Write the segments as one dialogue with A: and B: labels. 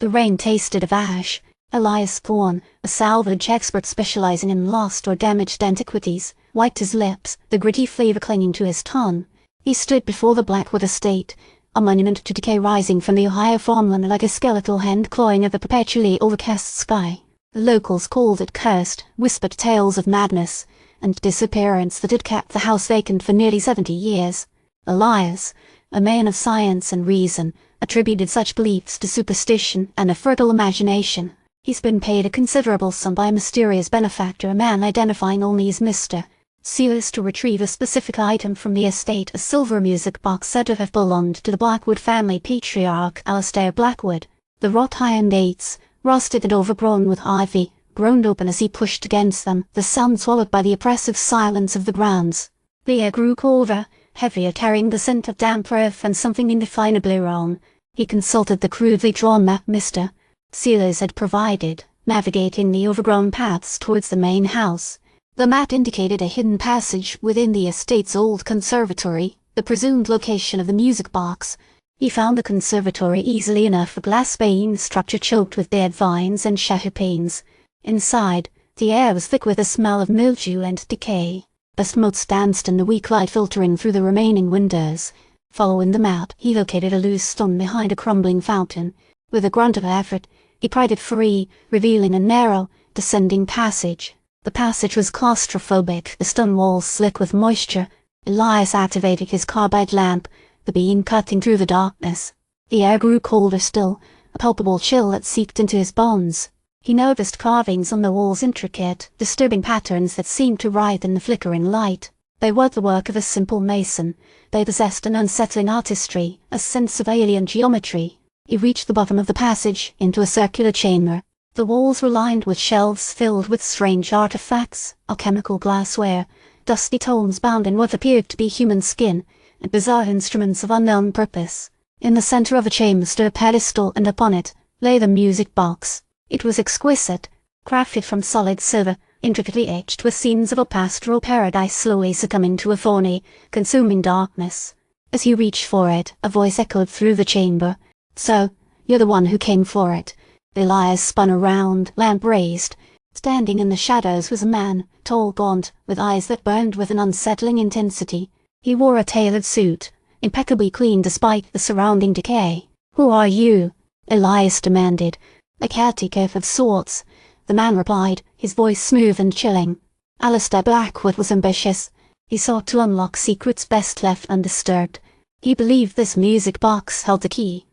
A: The rain tasted of ash. Elias Thorne, a salvage expert specializing in lost or damaged antiquities, wiped his lips, the gritty flavor clinging to his tongue. He stood before the Blackwood Estate, a monument to decay rising from the Ohio farmland like a skeletal hand clawing at the perpetually overcast sky. The locals called it cursed, whispered tales of madness and disappearance that had kept the house vacant for nearly 70 years. Elias, a man of science and reason, attributed such beliefs to superstition and a fertile imagination. He's been paid a considerable sum by a mysterious benefactor, a man identifying only as Mr. Seals, to retrieve a specific item from the estate, a silver music box said to have belonged to the Blackwood family patriarch Alistair Blackwood. The wrought iron gates, rusted and overgrown with ivy, groaned open as he pushed against them, the sound swallowed by the oppressive silence of the grounds. The air grew colder, heavier, carrying the scent of damp earth and something indefinably wrong. He consulted the crudely drawn map Mr. Seals had provided, navigating the overgrown paths towards the main house. The map indicated a hidden passage within the estate's old conservatory, the presumed location of the music box. He found the conservatory easily enough, a glass pane structure choked with dead vines and shattered panes. Inside, the air was thick with the smell of mildew and decay. The smoke danced in the weak light filtering through the remaining windows. Following the map, he located a loose stone behind a crumbling fountain. With a grunt of effort, he pried it free, revealing a narrow, descending passage. The passage was claustrophobic, the stone walls slick with moisture. Elias activated his carbide lamp, the beam cutting through the darkness. The air grew colder still, a palpable chill that seeped into his bones. He noticed carvings on the walls, intricate, disturbing patterns that seemed to writhe in the flickering light. They were the work of a simple mason. They possessed an unsettling artistry, a sense of alien geometry. He reached the bottom of the passage, into a circular chamber. The walls were lined with shelves filled with strange artifacts, alchemical glassware, dusty tomes bound in what appeared to be human skin, and bizarre instruments of unknown purpose. In the center of the chamber stood a pedestal, and upon it lay the music box. It was exquisite, crafted from solid silver, intricately etched with scenes of a pastoral paradise slowly succumbing to a thorny, consuming darkness. As he reached for it, a voice echoed through the chamber. "So, you're the one who came for it." Elias spun around, lamp raised. Standing in the shadows was a man, tall, gaunt, with eyes that burned with an unsettling intensity. He wore a tailored suit, impeccably clean despite the surrounding decay. "Who are you?" Elias demanded. "A caretaker of sorts," the man replied, his voice smooth and chilling. Alistair Blackwood was ambitious. He sought to unlock secrets best left undisturbed. He believed this music box held the key.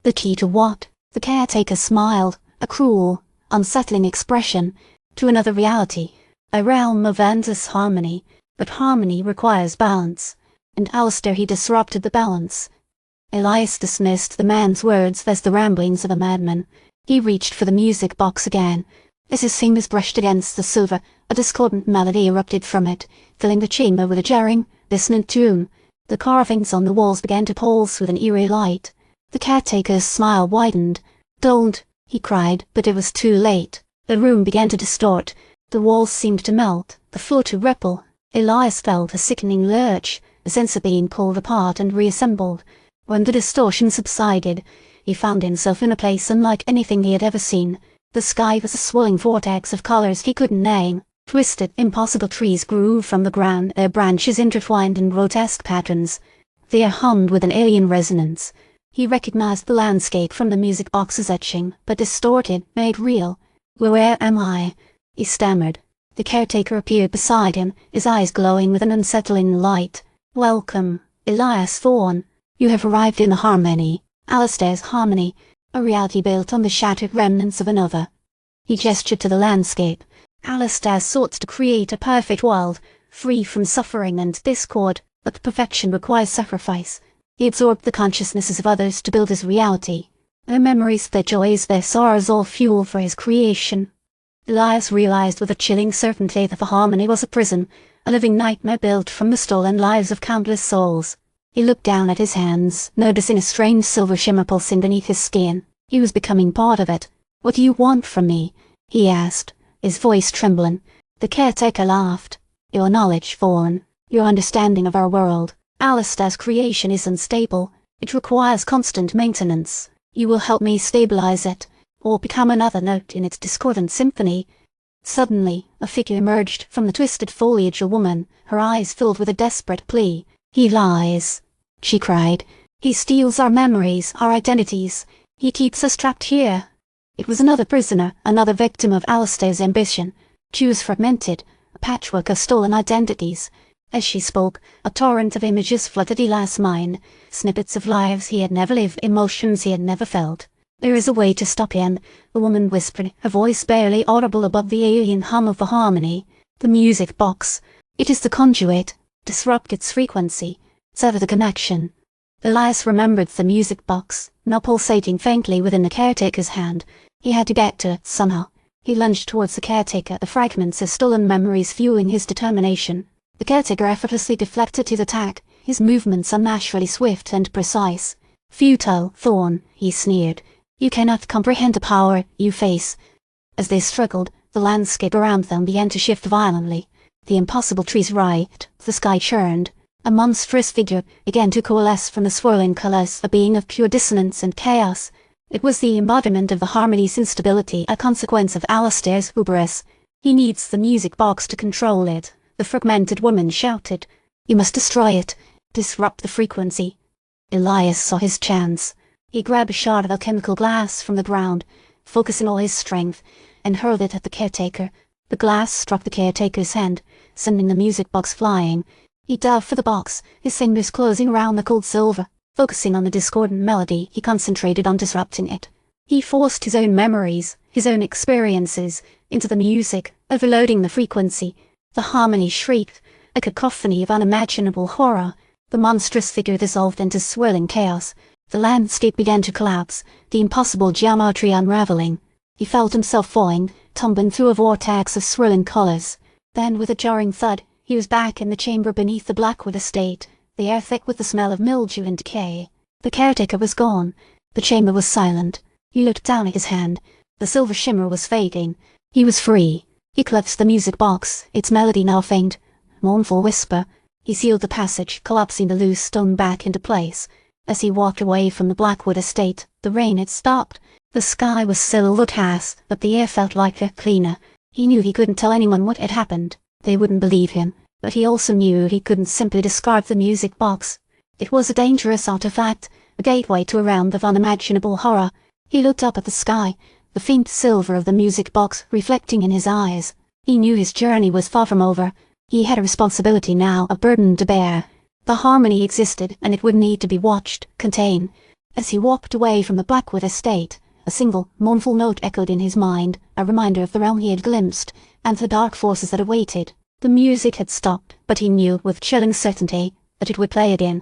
A: The key to what? The caretaker smiled, a cruel, unsettling expression. To another reality, a realm of endless harmony. But harmony requires balance, and Alistair, he disrupted the balance. Elias dismissed the man's words as the ramblings of a madman. He reached for the music box again. As his fingers brushed against the silver, a discordant melody erupted from it, filling the chamber with a jarring, dissonant tune. The carvings on the walls began to pulse with an eerie light. The caretaker's smile widened. "Don't!" he cried, but it was too late. The room began to distort. The walls seemed to melt, the floor to ripple. Elias felt a sickening lurch, a sense of being pulled apart and reassembled. When the distortion subsided, he found himself in a place unlike anything he had ever seen. The sky was a swirling vortex of colors he couldn't name. Twisted, impossible trees grew from the ground, their branches intertwined in grotesque patterns. The air hummed with an alien resonance. He recognized the landscape from the music box's etching, but distorted, made real. "Where am I?" he stammered. The caretaker appeared beside him, his eyes glowing with an unsettling light. "Welcome, Elias Thorne. You have arrived in the harmony, Alistair's harmony, a reality built on the shattered remnants of another." He gestured to the landscape. Alistair sought to create a perfect world, free from suffering and discord, but perfection requires sacrifice. He absorbed the consciousnesses of others to build his reality. Their memories, their joys, their sorrows, all fuel for his creation. Elias realized with a chilling certainty that the harmony was a prison, a living nightmare built from the stolen lives of countless souls. He looked down at his hands, noticing a strange silver shimmer pulsing beneath his skin. He was becoming part of it. "What do you want from me?" he asked, his voice trembling. The caretaker laughed. "Your knowledge, Thorne. Your understanding of our world. Alistair's creation is unstable. It requires constant maintenance. You will help me stabilize it. or become another note in its discordant symphony. Suddenly, a figure emerged from the twisted foliage, a woman, her eyes filled with a desperate plea. "He lies," she cried. "He steals our memories, our identities. He keeps us trapped here." It was another prisoner, another victim of Alistair's ambition. She was fragmented, a patchwork of stolen identities. As she spoke, a torrent of images flooded Elias' mind, snippets of lives he had never lived, emotions he had never felt. "There is a way to stop him," the woman whispered, her voice barely audible above the alien hum of the harmony. "The music box. It is the conduit. Disrupt its frequency. Sever the connection." Elias remembered the music box, now pulsating faintly within the caretaker's hand. He had to get to it somehow. He lunged towards the caretaker, the fragments of stolen memories fueling his determination. The caretaker effortlessly deflected his attack, his movements unnaturally swift and precise. "Futile, Thorne," he sneered. "You cannot comprehend the power you face." As they struggled, the landscape around them began to shift violently. The impossible trees writhed, the sky churned. A monstrous figure began to coalesce from the swirling colours, a being of pure dissonance and chaos. It was the embodiment of the harmony's instability, a consequence of Alistair's hubris. "He needs the music box to control it," the fragmented woman shouted. "You must destroy it. Disrupt the frequency." Elias saw his chance. He grabbed a shard of alchemical glass from the ground, focusing all his strength, and hurled it at the caretaker. The glass struck the caretaker's hand, sending the music box flying. He dove for the box, his fingers closing around the cold silver. Focusing on the discordant melody, he concentrated on disrupting it. He forced his own memories, his own experiences, into the music, overloading the frequency. The harmony shrieked, a cacophony of unimaginable horror. The monstrous figure dissolved into swirling chaos. The landscape began to collapse, the impossible geometry unraveling. He felt himself falling, tumbling through a vortex of swirling colours. Then, with a jarring thud, he was back in the chamber beneath the Blackwood Estate, the air thick with the smell of mildew and decay. The caretaker was gone. The chamber was silent. He looked down at his hand. The silver shimmer was fading. He was free. He clutched the music box, its melody now faint, mournful whisper. He sealed the passage, collapsing the loose stone back into place. As he walked away from the Blackwood Estate, the rain had stopped. The sky was still overcast, but the air felt lighter, cleaner. He knew he couldn't tell anyone what had happened. They wouldn't believe him, but he also knew he couldn't simply discard the music box. It was a dangerous artifact, a gateway to a realm of unimaginable horror. He looked up at the sky, the faint silver of the music box reflecting in his eyes. He knew his journey was far from over. He had a responsibility now, a burden to bear. The harmony existed, and it would need to be watched, contained. As he walked away from the Blackwood Estate, a single, mournful note echoed in his mind, a reminder of the realm he had glimpsed, and the dark forces that awaited. The music had stopped, but he knew with chilling certainty that it would play again,